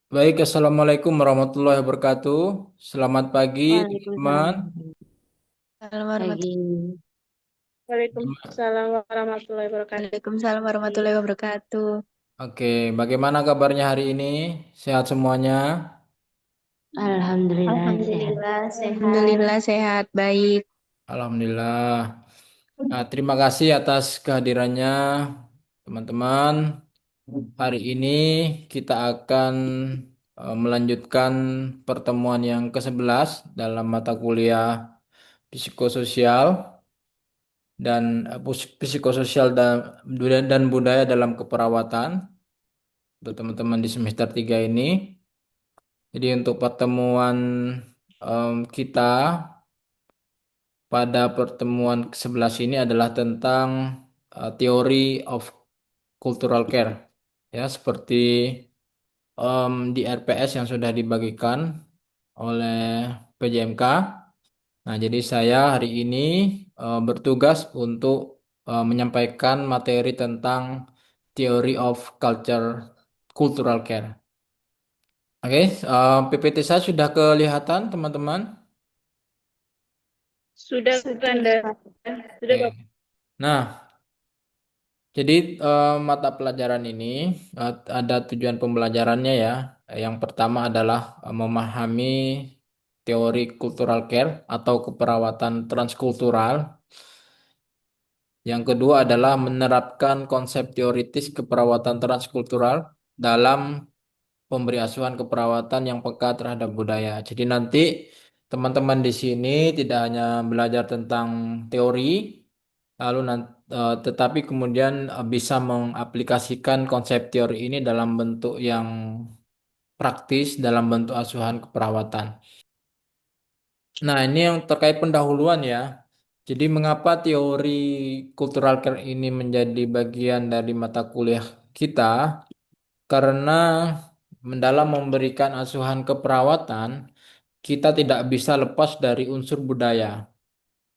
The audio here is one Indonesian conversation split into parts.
Baik, Assalamualaikum warahmatullahi wabarakatuh. Selamat pagi, teman-teman. Waalaikumsalam Pagi. warahmatullahi Waalaikumsalam warahmatullahi wabarakatuh. Waalaikumsalam warahmatullahi wabarakatuh. Oke, bagaimana kabarnya hari ini? Sehat semuanya? Alhamdulillah sehat. Alhamdulillah sehat. Alhamdulillah sehat baik. Alhamdulillah. Nah, terima kasih atas kehadirannya, teman-teman. Hari ini kita akan melanjutkan pertemuan yang ke-11 dalam mata kuliah psikososial dan psikososial dan budaya dalam keperawatan untuk teman-teman di semester 3 ini. Jadi untuk pertemuan kita pada pertemuan ke-11 ini adalah tentang teori of cultural care. Ya, seperti di RPS yang sudah dibagikan oleh PJMK. Nah, jadi saya hari ini bertugas untuk menyampaikan materi tentang theory of cultural care. Oke, PPT saya sudah kelihatan, teman-teman. Sudah Sudah Kanda, Pak. sudah Bapak. Oke. Nah, jadi mata pelajaran ini ada tujuan pembelajarannya ya. Yang pertama adalah memahami teori cultural care atau keperawatan transkultural. Yang kedua adalah menerapkan konsep teoritis keperawatan transkultural dalam pemberi asuhan keperawatan yang peka terhadap budaya. Jadi nanti teman-teman di sini tidak hanya belajar tentang teori, lalu tetapi kemudian bisa mengaplikasikan konsep teori ini dalam bentuk yang praktis dalam bentuk asuhan keperawatan. Nah, ini yang terkait pendahuluan ya. Jadi mengapa teori cultural care ini menjadi bagian dari mata kuliah kita? Karena dalam memberikan asuhan keperawatan, kita tidak bisa lepas dari unsur budaya.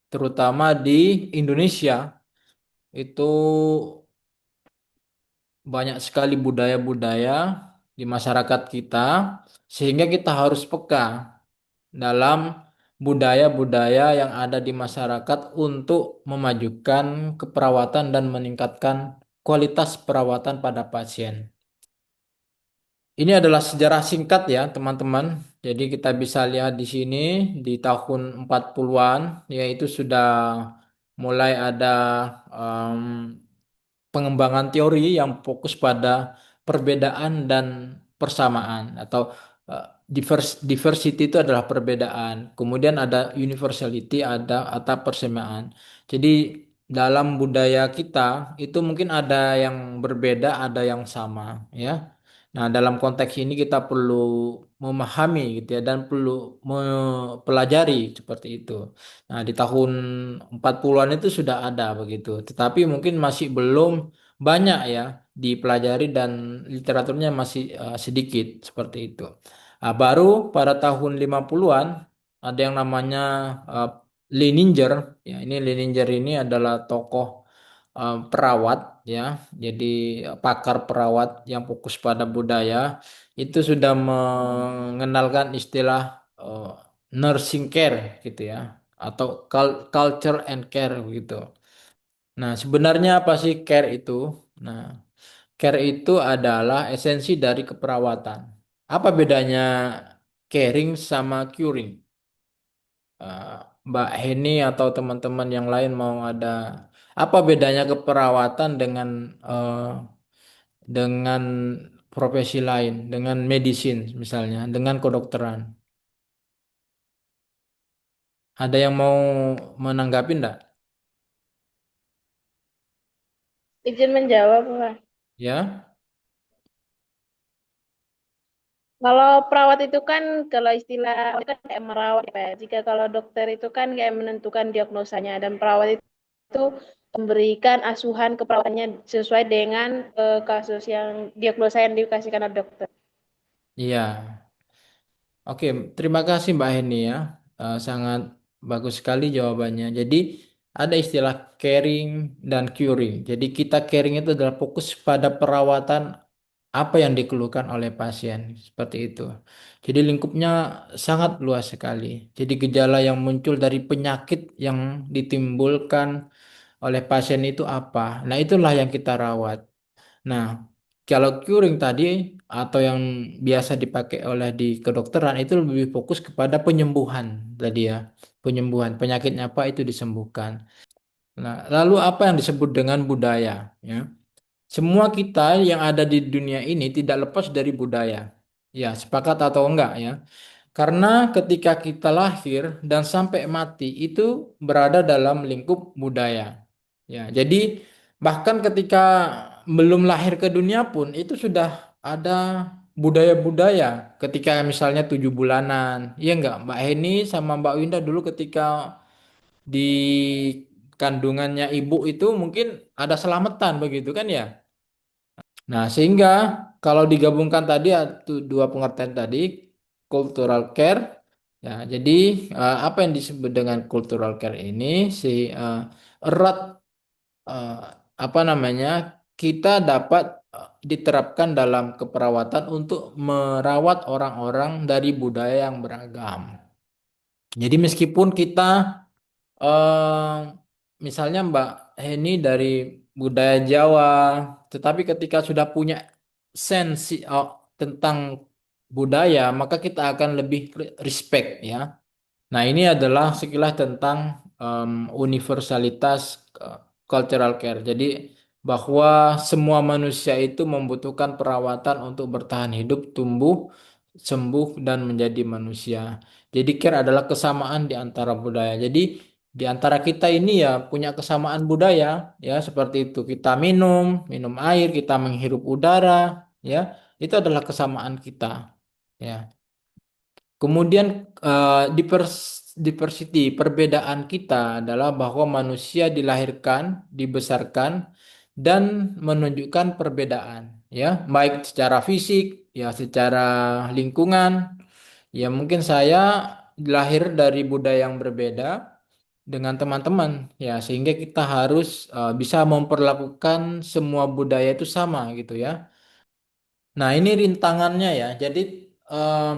Terutama di Indonesia, itu banyak sekali budaya-budaya di masyarakat kita, sehingga kita harus peka dalam budaya-budaya yang ada di masyarakat untuk memajukan keperawatan dan meningkatkan kualitas perawatan pada pasien. Ini adalah sejarah singkat ya, teman-teman. Jadi kita bisa lihat di sini di tahun 40-an yaitu sudah mulai ada em, pengembangan teori yang fokus pada perbedaan dan persamaan atau diversity itu adalah perbedaan. Kemudian ada universality, ada atau persamaan. Jadi dalam budaya kita itu mungkin ada yang berbeda, ada yang sama, ya. Nah, dalam konteks ini kita perlu memahami gitu ya dan perlu mempelajari seperti itu. Nah, di tahun 40-an itu sudah ada begitu. Tetapi mungkin masih belum banyak ya dipelajari dan literaturnya masih sedikit seperti itu. Nah, baru pada tahun 50-an ada yang namanya uh, Leninger. Ya, ini Leninger ini adalah tokoh perawat ya. Jadi pakar perawat yang fokus pada budaya itu sudah mengenalkan istilah eh, nursing care gitu ya atau culture and care gitu. Nah, sebenarnya apa sih care itu? Nah, care itu adalah esensi dari keperawatan. Apa bedanya caring sama curing? Eh, Mbak Heni atau teman-teman yang lain mau ada apa bedanya keperawatan dengan profesi lain, dengan medicine misalnya, dengan kedokteran? Ada yang mau menanggapi enggak? Izin menjawab, Pak. Ya? Kalau perawat itu kan, kalau istilah itu kan kayak merawat, Pak. Jika kalau dokter itu kan kayak menentukan diagnosanya, dan perawat itu memberikan asuhan keperawatannya sesuai dengan kasus yang diagnosa yang dikasihkan oleh dokter. Iya. Oke, terima kasih Mbak Heni ya. Sangat bagus sekali jawabannya. Jadi ada istilah caring dan curing. Jadi kita caring itu adalah fokus pada perawatan apa yang dikeluhkan oleh pasien seperti itu. Jadi lingkupnya sangat luas sekali. Jadi gejala yang muncul dari penyakit yang ditimbulkan oleh pasien itu apa? Nah, itulah yang kita rawat. Nah, kalau curing tadi atau yang biasa dipakai oleh di kedokteran itu lebih fokus kepada penyembuhan tadi ya. Penyembuhan penyakitnya apa itu disembuhkan. Nah, lalu apa yang disebut dengan budaya ya? Semua kita yang ada di dunia ini tidak lepas dari budaya. Ya, sepakat atau enggak ya? Karena ketika kita lahir dan sampai mati itu berada dalam lingkup budaya. Ya, jadi bahkan ketika belum lahir ke dunia pun itu sudah ada budaya-budaya. Ketika misalnya 7 bulanan, iya enggak Mbak Heni sama Mbak Winda dulu ketika di kandungannya ibu itu mungkin ada selamatan begitu kan ya? Nah, sehingga kalau digabungkan tadi dua pengertian tadi, cultural care, ya, jadi apa yang disebut dengan cultural care ini, si erat eh, apa namanya, kita dapat diterapkan dalam keperawatan untuk merawat orang-orang dari budaya yang beragam. Jadi meskipun kita eh misalnya Mbak Heni dari budaya Jawa, tetapi ketika sudah punya sensi tentang budaya, maka kita akan lebih respect ya. Nah, ini adalah sekilas tentang universalitas cultural care. Jadi bahwa semua manusia itu membutuhkan perawatan untuk bertahan hidup, tumbuh, sembuh, dan menjadi manusia. Jadi care adalah kesamaan di antara budaya. Jadi di antara kita ini ya punya kesamaan budaya ya seperti itu. Kita minum air, kita menghirup udara ya. Itu adalah kesamaan kita. Ya. Kemudian diversity, perbedaan kita adalah bahwa manusia dilahirkan, dibesarkan, dan menunjukkan perbedaan, ya, baik secara fisik, ya, secara lingkungan. Ya, mungkin saya lahir dari budaya yang berbeda dengan teman-teman, ya, sehingga kita harus bisa memperlakukan semua budaya itu sama, gitu ya. Nah, ini rintangannya ya. Jadi eh,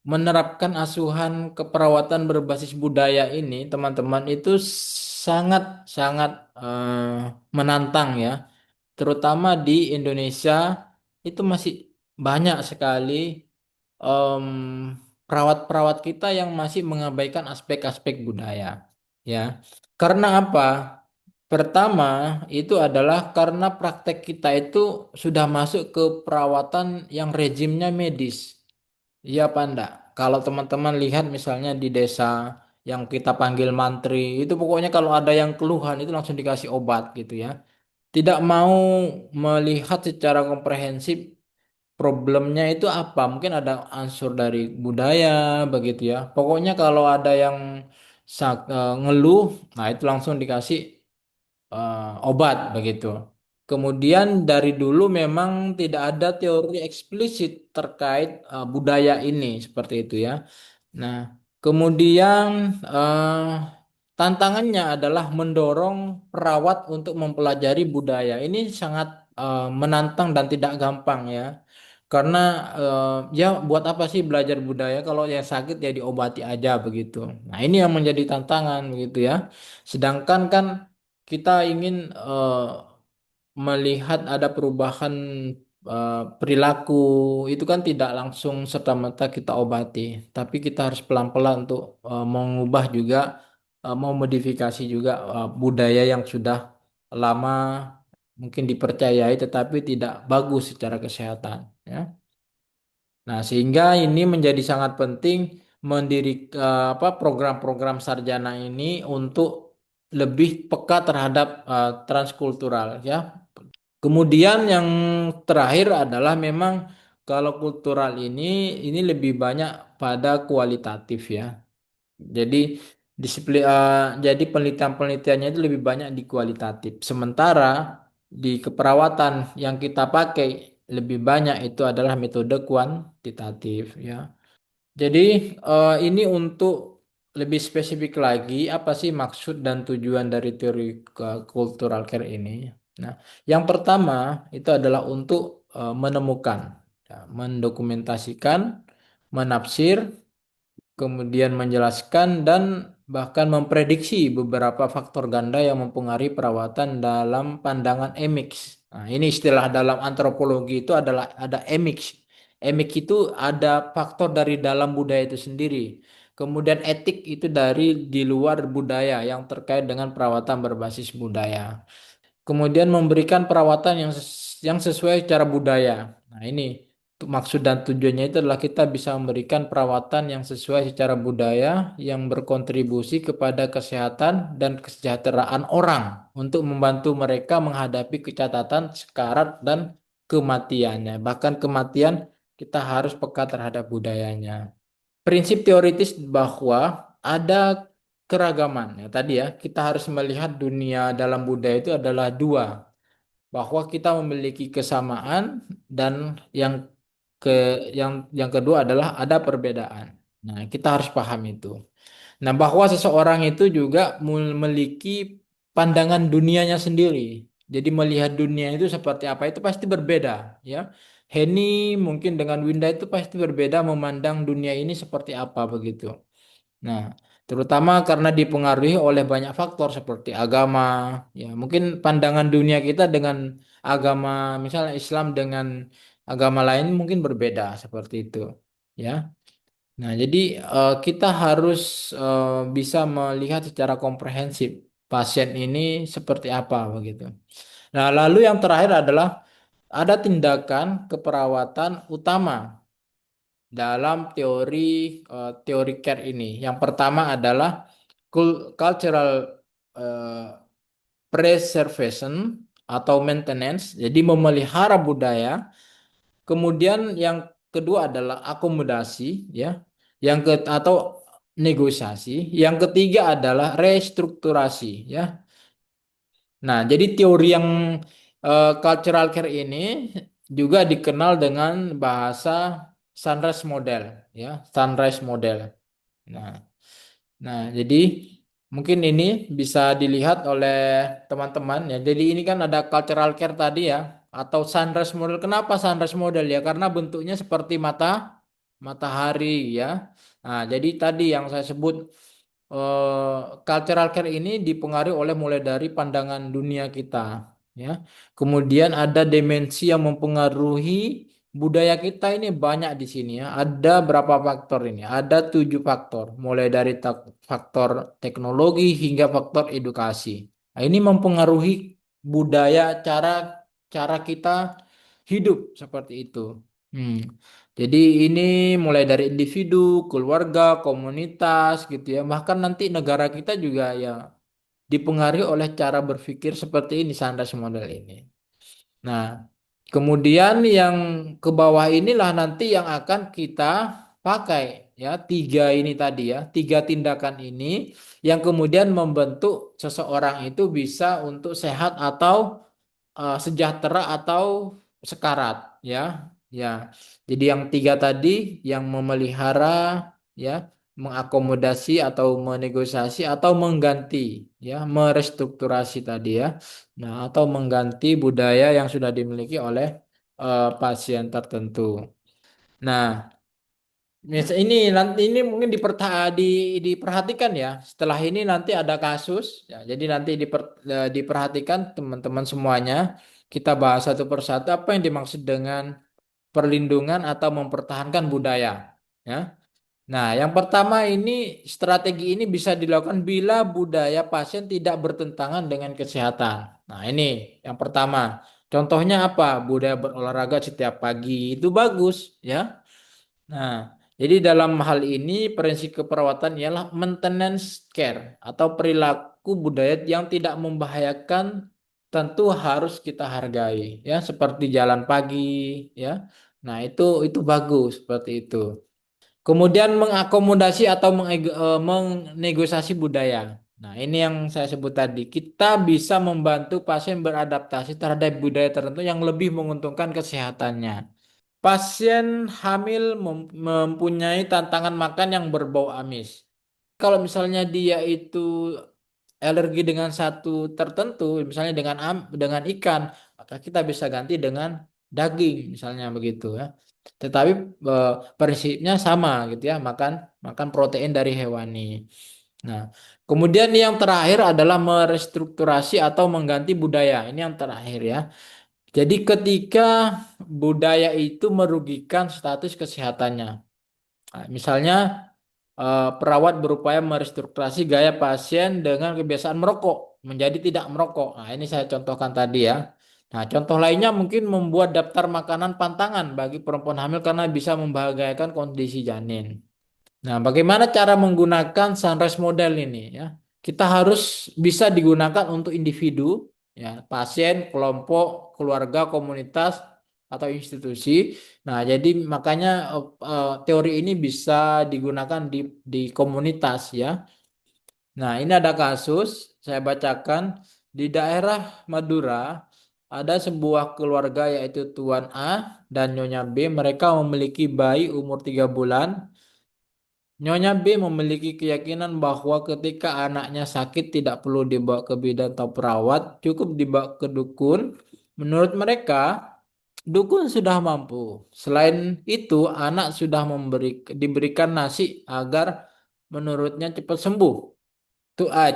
menerapkan asuhan keperawatan berbasis budaya ini, teman-teman itu sangat sangat menantang ya. Terutama di Indonesia itu masih banyak sekali em, perawat-perawat kita yang masih mengabaikan aspek-aspek budaya. Ya, karena apa? Pertama, itu adalah karena praktek kita itu sudah masuk ke perawatan yang rezimnya medis. Iya apa enggak? Kalau teman-teman lihat misalnya di desa yang kita panggil mantri, itu pokoknya kalau ada yang keluhan itu langsung dikasih obat gitu ya. Tidak mau melihat secara komprehensif problemnya itu apa. Mungkin ada unsur dari budaya begitu ya. Pokoknya kalau ada yang ngeluh, nah itu langsung dikasih obat begitu. Kemudian dari dulu memang tidak ada teori eksplisit terkait budaya ini seperti itu ya. Nah, kemudian eh, tantangannya adalah mendorong perawat untuk mempelajari budaya. Ini sangat menantang dan tidak gampang ya. Karena ya buat apa sih belajar budaya kalau yang sakit ya diobati aja begitu. Nah, ini yang menjadi tantangan begitu ya. Sedangkan kan kita ingin melihat ada perubahan perilaku itu kan tidak langsung serta-merta kita obati, tapi kita harus pelan-pelan untuk mengubah juga, memodifikasi juga budaya yang sudah lama mungkin dipercayai tetapi tidak bagus secara kesehatan, ya. Nah, sehingga ini menjadi sangat penting apa program-program sarjana ini untuk lebih peka terhadap transkultural ya. Kemudian yang terakhir adalah memang kalau kultural ini lebih banyak pada kualitatif ya. Jadi jadi penelitian-penelitiannya itu lebih banyak di kualitatif. Sementara di keperawatan yang kita pakai lebih banyak itu adalah metode kuantitatif ya. Jadi ini untuk lebih spesifik lagi apa sih maksud dan tujuan dari teori cultural care ini? Nah, yang pertama itu adalah untuk menemukan, ya, mendokumentasikan, menafsir, kemudian menjelaskan dan bahkan memprediksi beberapa faktor ganda yang mempengaruhi perawatan dalam pandangan Emix. Nah, ini istilah dalam antropologi itu adalah ada Emix. Emix itu ada faktor dari dalam budaya itu sendiri. Kemudian etik itu dari di luar budaya yang terkait dengan perawatan berbasis budaya. Kemudian memberikan perawatan yang sesuai secara budaya. Nah, ini maksud dan tujuannya itu adalah kita bisa memberikan perawatan yang sesuai secara budaya yang berkontribusi kepada kesehatan dan kesejahteraan orang untuk membantu mereka menghadapi kecacatan, sekarat, dan kematiannya. Bahkan kematian kita harus peka terhadap budayanya. Prinsip teoritis bahwa ada keragaman. Ya, tadi ya, kita harus melihat dunia dalam budaya itu adalah dua, bahwa kita memiliki kesamaan dan yang ke yang kedua adalah ada perbedaan. Nah, kita harus paham itu. Nah, bahwa seseorang itu juga memiliki pandangan dunianya sendiri. Jadi melihat dunia itu seperti apa itu pasti berbeda, ya. Henny mungkin dengan Winda itu pasti berbeda memandang dunia ini seperti apa begitu. Nah, terutama karena dipengaruhi oleh banyak faktor seperti agama, ya. Mungkin pandangan dunia kita dengan agama, misalnya Islam dengan agama lain mungkin berbeda seperti itu, ya. Nah, jadi kita harus bisa melihat secara komprehensif pasien ini seperti apa begitu. Nah, lalu yang terakhir adalah ada tindakan keperawatan utama dalam teori care ini. Yang pertama adalah cultural eh, preservation atau maintenance, jadi memelihara budaya. Kemudian yang kedua adalah akomodasi, ya. Atau negosiasi. Yang ketiga adalah restrukturasi, ya. Nah, jadi teori yang cultural care ini juga dikenal dengan bahasa sunrise model, ya, sunrise model. Nah, jadi mungkin ini bisa dilihat oleh teman-teman ya. Jadi ini kan ada cultural care tadi ya, atau sunrise model. Kenapa sunrise model ya? Karena bentuknya seperti matahari ya. Nah, jadi tadi yang saya sebut cultural care ini dipengaruhi oleh mulai dari pandangan dunia kita ya. Kemudian ada dimensi yang mempengaruhi budaya kita ini banyak di sini ya. Ada berapa faktor ini? Ada 7 faktor, mulai dari faktor teknologi hingga faktor edukasi. Nah, ini mempengaruhi budaya cara cara kita hidup seperti itu. Hmm. Jadi ini mulai dari individu, keluarga, komunitas gitu ya. Bahkan nanti negara kita juga ya dipengaruhi oleh cara berpikir seperti ini, Sandras model ini. Nah, kemudian yang ke bawah inilah nanti yang akan kita pakai ya, 3 ini tadi ya, 3 tindakan ini yang kemudian membentuk seseorang itu bisa untuk sehat atau sejahtera atau sekarat ya. Ya, jadi yang 3 tadi yang memelihara ya, mengakomodasi atau menegosiasi atau mengganti ya, merestrukturasi tadi ya. Nah, atau mengganti budaya yang sudah dimiliki oleh pasien tertentu. Nah, ini nanti ini mungkin diperhatikan ya. Setelah ini nanti ada kasus ya. Jadi nanti diperhatikan teman-teman semuanya. Kita bahas satu persatu apa yang dimaksud dengan perlindungan atau mempertahankan budaya. Ya. Nah, yang pertama ini strategi ini bisa dilakukan bila budaya pasien tidak bertentangan dengan kesehatan. Nah, ini yang pertama. Contohnya apa? Budaya berolahraga setiap pagi itu bagus, ya. Nah, jadi dalam hal ini prinsip keperawatan ialah maintenance care atau perilaku budaya yang tidak membahayakan tentu harus kita hargai, ya, seperti jalan pagi, ya. Nah, itu bagus seperti itu. Kemudian mengakomodasi atau menegosiasi budaya. Nah, ini yang saya sebut tadi. Kita bisa membantu pasien beradaptasi terhadap budaya tertentu yang lebih menguntungkan kesehatannya. Pasien hamil mempunyai tantangan makan yang berbau amis. Kalau misalnya dia itu alergi dengan satu tertentu, misalnya dengan ikan, maka kita bisa ganti dengan daging misalnya begitu ya. Tetapi eh, prinsipnya sama gitu ya, makan makan protein dari hewani. Nah, kemudian yang terakhir adalah merestrukturasi atau mengganti budaya. Ini yang terakhir ya. Jadi ketika budaya itu merugikan status kesehatannya. Nah, misalnya perawat berupaya merestrukturasi gaya pasien dengan kebiasaan merokok menjadi tidak merokok. Nah, ini saya contohkan tadi ya. Nah, contoh lainnya mungkin membuat daftar makanan pantangan bagi perempuan hamil karena bisa membahagiakan kondisi janin. Nah, bagaimana cara menggunakan sunrise model ini ya? Kita harus bisa digunakan untuk individu, ya, pasien, kelompok, keluarga, komunitas, atau institusi. Nah, jadi makanya teori ini bisa digunakan di komunitas ya. Nah, ini ada kasus saya bacakan di daerah Madura ada sebuah keluarga yaitu Tuan A dan Nyonya B. Mereka memiliki bayi umur 3 bulan. Nyonya B memiliki keyakinan bahwa ketika anaknya sakit tidak perlu dibawa ke bidan atau perawat, cukup dibawa ke dukun. Menurut mereka, dukun sudah mampu. Selain itu, anak sudah diberikan nasi agar menurutnya cepat sembuh.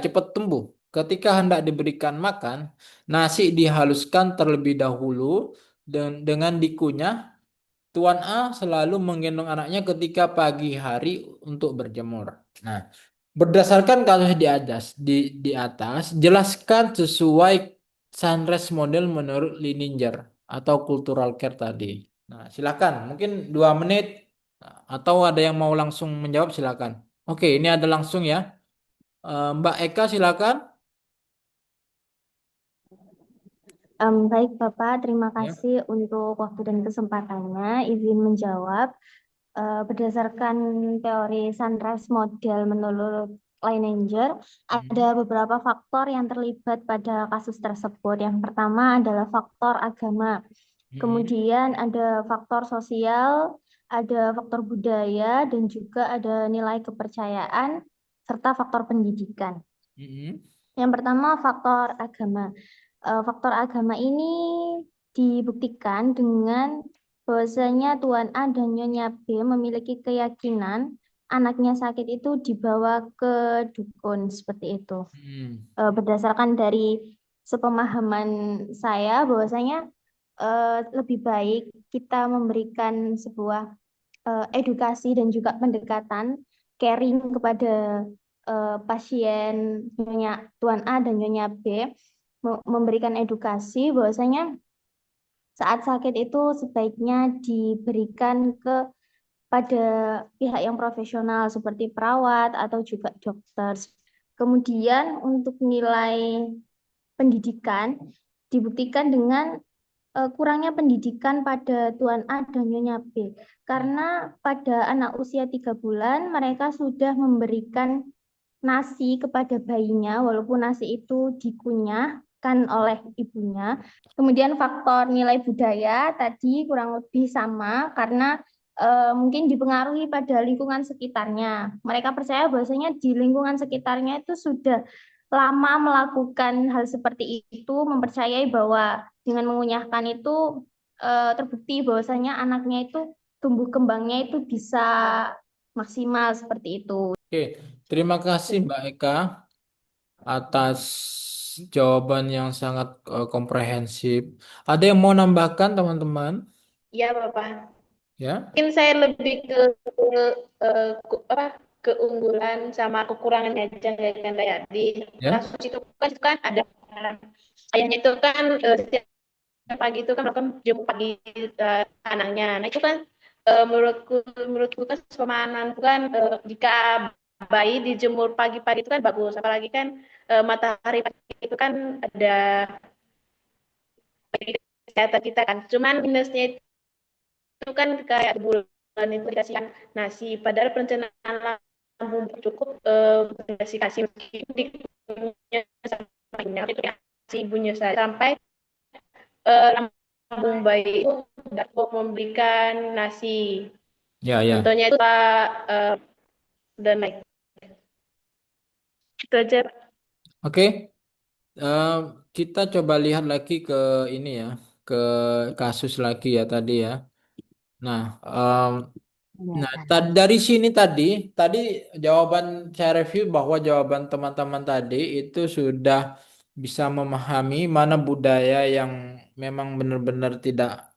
Cepat tumbuh. Ketika hendak diberikan makan, nasi dihaluskan terlebih dahulu dan dengan dikunyah. Tuan A selalu menggendong anaknya ketika pagi hari untuk berjemur. Nah, berdasarkan kasus di atas, jelaskan sesuai sunrise model menurut Lininger atau cultural care tadi. Nah, silakan, mungkin 2 menit atau ada yang mau langsung menjawab silakan. Oke, ini ada langsung ya. Mbak Eka silakan. Baik, Bapak. Terima Ya. kasih untuk waktu dan kesempatannya. Izin menjawab. Berdasarkan teori sunrise model menurut Leininger, ada Hmm. beberapa faktor yang terlibat pada kasus tersebut. Yang pertama adalah faktor agama. Hmm. Kemudian ada faktor sosial, ada faktor budaya, dan juga ada nilai kepercayaan, serta faktor pendidikan. Hmm. Yang pertama, faktor agama. Faktor agama ini dibuktikan dengan bahwasanya Tuan A dan Nyonya B memiliki keyakinan anaknya sakit itu dibawa ke dukun seperti itu. Hmm. Berdasarkan dari sepemahaman saya bahwasanya lebih baik kita memberikan sebuah edukasi dan juga pendekatan caring kepada pasien Nyonya Tuan A dan Nyonya B, memberikan edukasi bahwasanya saat sakit itu sebaiknya diberikan pada pihak yang profesional seperti perawat atau juga dokter. Kemudian untuk nilai pendidikan dibuktikan dengan kurangnya pendidikan pada Tuan A dan Nyonya B. Karena pada anak usia 3 bulan mereka sudah memberikan nasi kepada bayinya, walaupun nasi itu dikunyahkan oleh ibunya. Kemudian faktor nilai budaya tadi kurang lebih sama karena mungkin dipengaruhi pada lingkungan sekitarnya. Mereka percaya bahwasanya di lingkungan sekitarnya itu sudah lama melakukan hal seperti itu, mempercayai bahwa dengan mengunyahkan itu terbukti bahwasanya anaknya itu tumbuh kembangnya itu bisa maksimal seperti itu. Oke, terima kasih Mbak Eka atas jawaban yang sangat komprehensif. Ada yang mau nambahkan teman-teman? Iya, Bapak. Ya? Mungkin saya lebih apa, keunggulan sama kekurangannya aja kan kayak di Ya? kasus itu kan ada ayahnya itu kan setiap pagi itu kan melakukan jemput pagi anaknya. Nah itu kan menurutku menurutku kan pemahaman kan jika bayi dijemur pagi-pagi itu kan bagus, apalagi kan matahari pagi itu kan ada bagi kesehatan kita kan. Cuman minusnya itu kan kayak bulan itu dikasihkan nasi, padahal pencernaan lambung cukup kasih di sama ibunya itu ya si ibunya saya sampai lambung bayi itu tidak memberikan nasi. Ya, ya. Contohnya itu Pak dan naik itu aja. Oke, eh, kita coba lihat lagi ke ini ya. ke kasus lagi ya tadi ya. Nah, Ya, nah, Kak. dari sini tadi jawaban saya review bahwa jawaban teman-teman tadi itu sudah bisa memahami mana budaya yang memang benar-benar tidak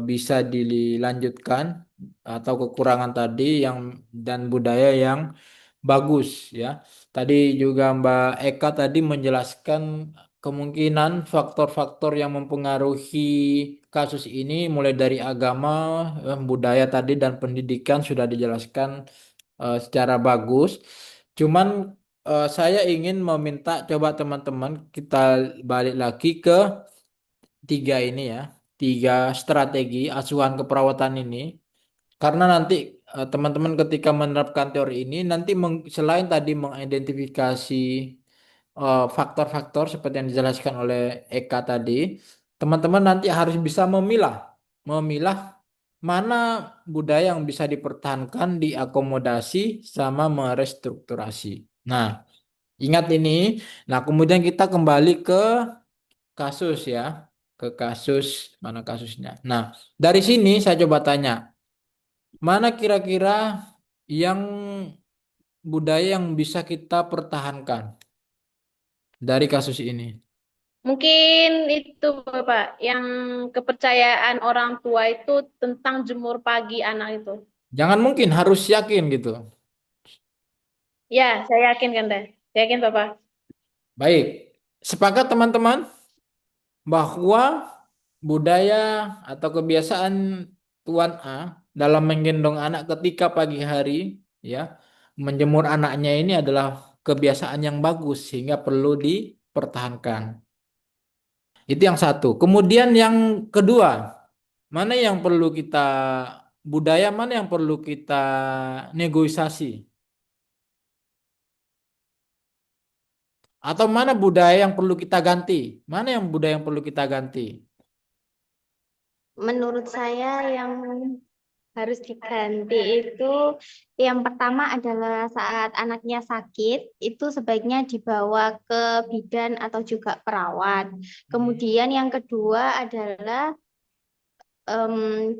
bisa dilanjutkan atau kekurangan tadi yang dan budaya yang bagus ya. Tadi juga Mbak Eka tadi menjelaskan kemungkinan faktor-faktor yang mempengaruhi kasus ini mulai dari agama, budaya tadi dan pendidikan sudah dijelaskan secara bagus. Cuman saya ingin meminta coba teman-teman kita balik lagi ke tiga ini ya, tiga strategi asuhan keperawatan ini. Karena nanti teman-teman ketika menerapkan teori ini nanti selain tadi mengidentifikasi faktor-faktor seperti yang dijelaskan oleh Eka tadi, teman-teman nanti harus bisa memilah mana budaya yang bisa dipertahankan, diakomodasi, sama merestrukturasi. Nah, ingat ini. Nah, kemudian kita kembali ke kasus ya, ke kasus mana kasusnya. Nah, dari sini saya coba tanya, mana kira-kira yang budaya yang bisa kita pertahankan dari kasus ini? Mungkin itu Bapak, yang kepercayaan orang tua itu tentang jemur pagi anak itu. Jangan mungkin, harus yakin gitu. Ya, saya yakin kan deh. Saya yakin Bapak. Baik, sepakat teman-teman bahwa budaya atau kebiasaan Tuan A dalam menggendong anak ketika pagi hari, ya, menjemur anaknya ini adalah kebiasaan yang bagus sehingga perlu dipertahankan. Itu yang satu. Kemudian yang kedua, mana yang perlu kita budaya mana yang perlu kita negosiasi? Atau mana budaya yang perlu kita ganti? Mana yang budaya yang perlu kita ganti? Menurut saya yang harus diganti itu yang pertama adalah saat anaknya sakit, itu sebaiknya dibawa ke bidan atau juga perawat. Kemudian yang kedua adalah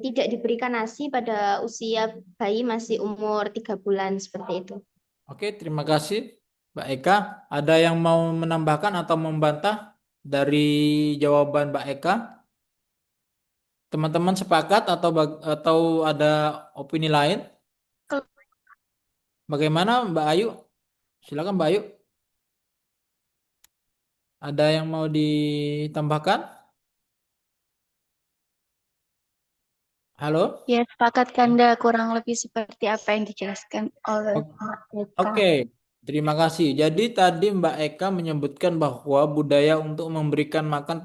tidak diberikan ASI pada usia bayi masih umur 3 bulan seperti itu. Oke, terima kasih, Mbak Eka. Ada yang mau menambahkan atau membantah dari jawaban Mbak Eka? Teman-teman sepakat atau ada opini lain? Bagaimana, Mbak Ayu? Silakan, Mbak Ayu. Ada yang mau ditambahkan? Halo? Ya, sepakat Kanda kurang lebih seperti apa yang dijelaskan oleh O- Mbak Eka. Oke, terima kasih. Jadi tadi Mbak Eka menyebutkan bahwa budaya untuk memberikan makan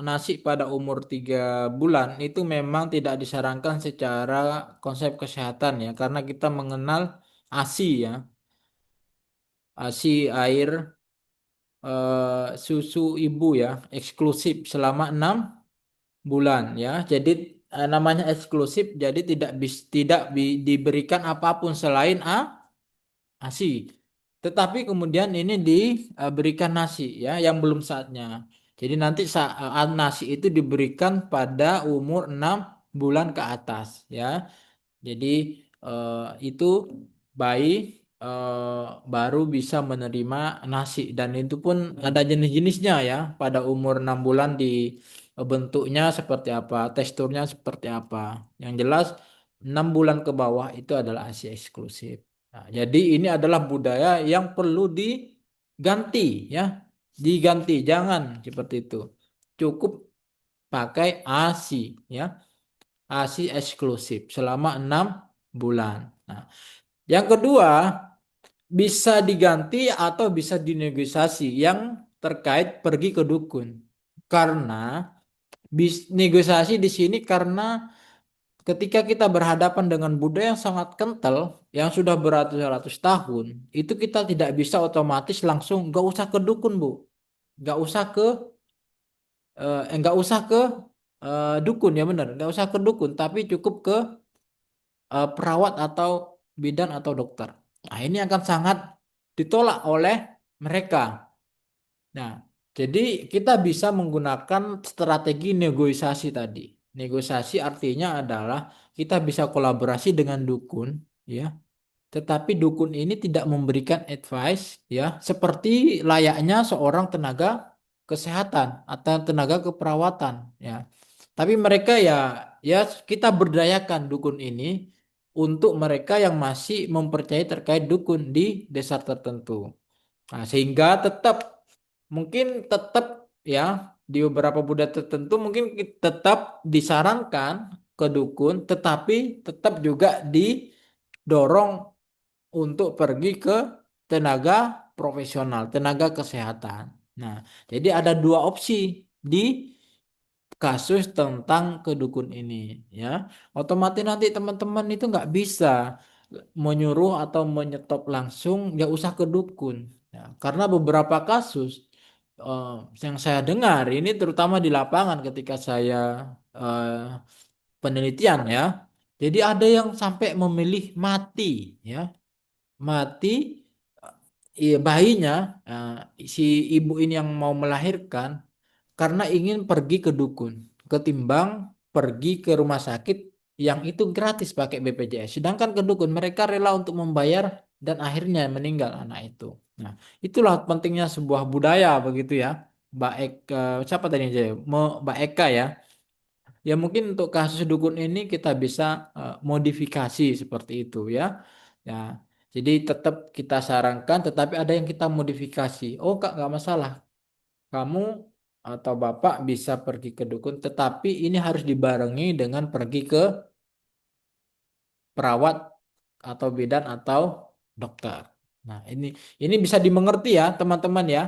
nasi pada umur 3 bulan itu memang tidak disarankan secara konsep kesehatan ya, karena kita mengenal ASI ya, ASI air susu ibu ya, eksklusif selama 6 bulan ya. Jadi namanya eksklusif, jadi tidak diberikan apapun selain ASI. Tetapi kemudian ini diberikan nasi ya yang belum saatnya. Jadi nanti saat nasi itu diberikan pada umur 6 bulan ke atas ya. Jadi itu bayi baru bisa menerima nasi dan itu pun ada jenis-jenisnya ya. Pada umur 6 bulan di bentuknya seperti apa, teksturnya seperti apa. Yang jelas 6 bulan ke bawah itu adalah ASI eksklusif. Nah, jadi ini adalah budaya yang perlu diganti ya. Diganti, jangan seperti itu. Cukup pakai ASI ya. ASI eksklusif selama 6 bulan. Nah, yang kedua bisa diganti atau bisa dinegosiasi yang terkait pergi ke dukun. Karena negosiasi di sini karena ketika kita berhadapan dengan budaya yang sangat kental, yang sudah beratus-ratus tahun, itu kita tidak bisa otomatis langsung nggak usah ke dukun, Bu. Nggak usah ke nggak usah ke dukun ya benar, nggak usah ke dukun, tapi cukup ke perawat atau bidan atau dokter. Nah, ini akan sangat ditolak oleh mereka. Nah, Jadi kita bisa menggunakan strategi negosiasi tadi. Negosiasi artinya adalah kita bisa kolaborasi dengan dukun, ya. Tetapi dukun ini tidak memberikan advice, ya, seperti layaknya seorang tenaga kesehatan atau tenaga keperawatan, ya. Tapi mereka ya kita berdayakan dukun ini untuk mereka yang masih mempercayai terkait dukun di desa tertentu. Nah, sehingga tetap ya di beberapa budaya tertentu mungkin tetap disarankan ke dukun, tetapi tetap juga didorong untuk pergi ke tenaga profesional, tenaga kesehatan. Nah, jadi ada dua opsi di kasus tentang kedukun ini, ya. Otomatis nanti teman-teman itu nggak bisa menyuruh atau menyetop langsung, nggak usah ke dukun, ya. Karena beberapa kasus eh, yang saya dengar ini terutama di lapangan ketika saya eh, penelitian, ya. Jadi ada yang sampai memilih mati, ya, mati bayinya, si ibu ini yang mau melahirkan karena ingin pergi ke dukun ketimbang pergi ke rumah sakit yang itu gratis pakai BPJS. Sedangkan ke dukun mereka rela untuk membayar dan akhirnya meninggal anak itu. Nah, itulah pentingnya sebuah budaya begitu ya. Mbak Eka, siapa tadi aja ya? Mbak Eka ya. Ya mungkin untuk kasus dukun ini kita bisa modifikasi seperti itu ya. Ya, jadi tetap kita sarankan, tetapi ada yang kita modifikasi. Oh kak, nggak masalah. Kamu atau bapak bisa pergi ke dukun, tetapi ini harus dibarengi dengan pergi ke perawat atau bidan atau dokter. Nah, ini bisa dimengerti ya, teman-teman ya.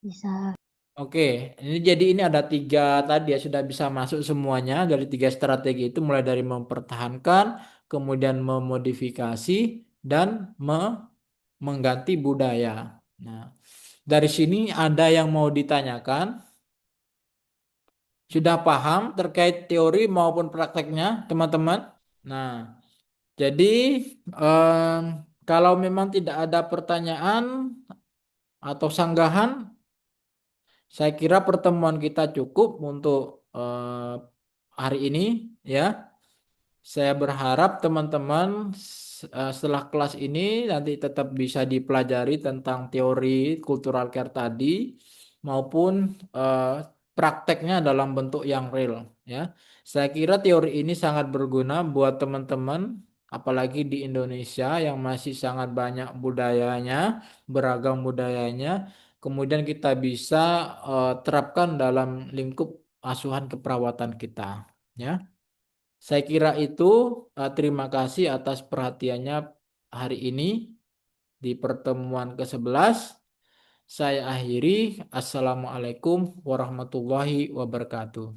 Bisa. Oke, ini jadi ini ada tiga tadi ya sudah bisa masuk semuanya dari tiga strategi itu mulai dari mempertahankan, kemudian memodifikasi dan mengganti budaya. Nah, dari sini ada yang mau ditanyakan? Sudah paham terkait teori maupun prakteknya, teman-teman? Nah, jadi em, kalau memang tidak ada pertanyaan atau sanggahan, saya kira pertemuan kita cukup untuk hari ini, ya. Saya berharap teman-teman setelah kelas ini nanti tetap bisa dipelajari tentang teori cultural care tadi maupun eh, prakteknya dalam bentuk yang real, ya. Saya kira teori ini sangat berguna buat teman-teman apalagi di Indonesia yang masih sangat banyak budayanya, beragam budayanya. Kemudian kita bisa terapkan dalam lingkup asuhan keperawatan kita, ya. Saya kira itu. Terima kasih atas perhatiannya hari ini di pertemuan ke-11. Saya akhiri. Assalamualaikum warahmatullahi wabarakatuh.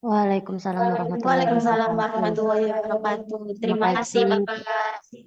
Waalaikumsalam warahmatullahi Waalaikumsalam wabarakatuh. warahmatullahi wabarakatuh. Terima Terima kasih, kasih. Bapak.